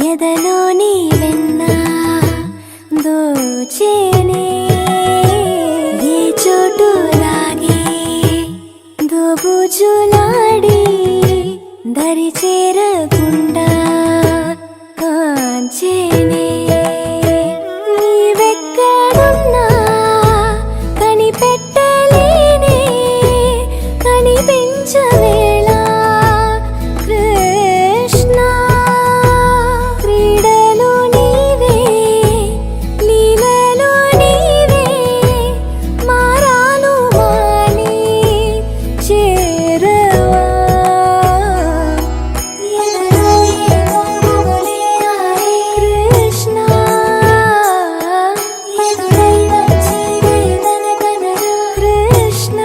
ఎదలోని వెన్న దోచేనే ఏ చోటు లాగే దోబుజులాడి దరి చేరకుండా కాంచేనే నీవెక్కడున్నా కనిపెట్టలేనే కనిపించవేళ కృష్ణ క్రీడలు నీవే లీలలు నీవే మారాలు మాని చేరవా కృష్ణ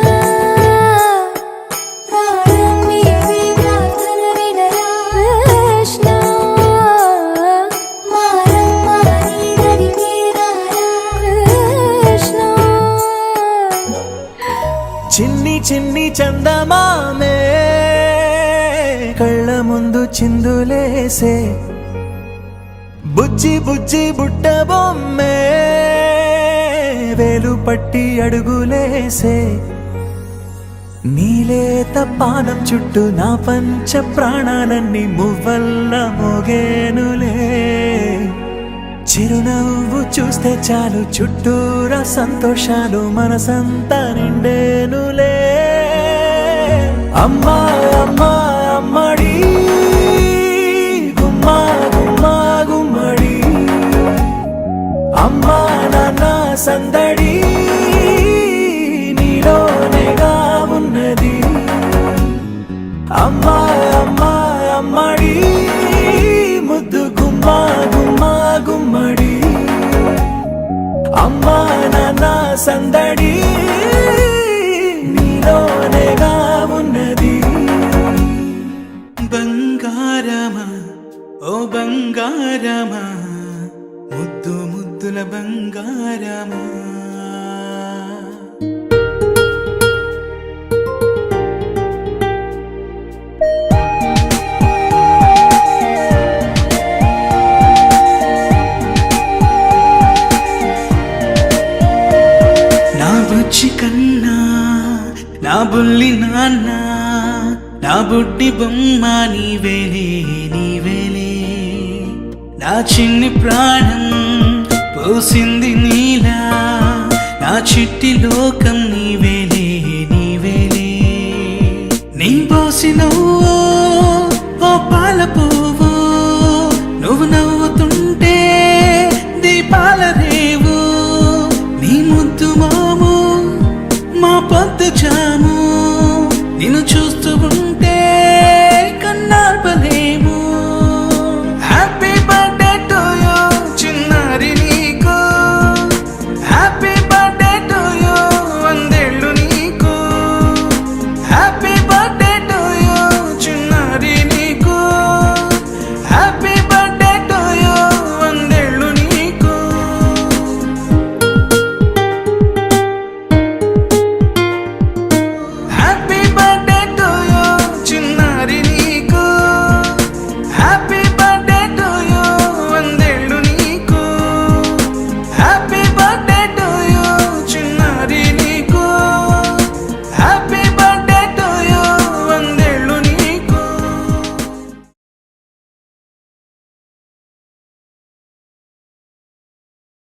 కృష్ణ చిన్ని చిన్ని చందమామే కళ్ళ ముందు చిందులేసే బుజ్జి బుజ్జి బుట్ట బొమ్మే వేలు పట్టి అడుగులేసే నీలేత పానం చుట్టూ నా పంచ ప్రాణాలన్నీ మువ్వల్ల మోగేనులే చిరునవ్వు చూస్తే చాలు చుట్టూరా సంతోషాలు మనసంతా నిండేనులే అమ్మా అమ్మా అమ్మడి గుమ్మా గుమ్మా గుమ్మడి అమ్మా నాన్న సందడి నీలోనేగా ఉన్నది అమ్మా అమ్మా అమ్మడి ముద్దు గుమ్మా గుమ్మా గుమ్మడి అమ్మా నాన్న సందడి నీలోనేగా ఉన్నది బంగారమా ఓ బంగారమా ముద్దు ముద్దుల బంగారమా నా బుజ్జి కన్నా నా బుల్లి నాన్న నా బుడ్డి బొమ్మ నీవేలే నీవేలే నా చిన్ని ప్రాణం పోసింది నీలా నా చిట్టి లోకం నీవేలే నీవేలే నీ పోసిన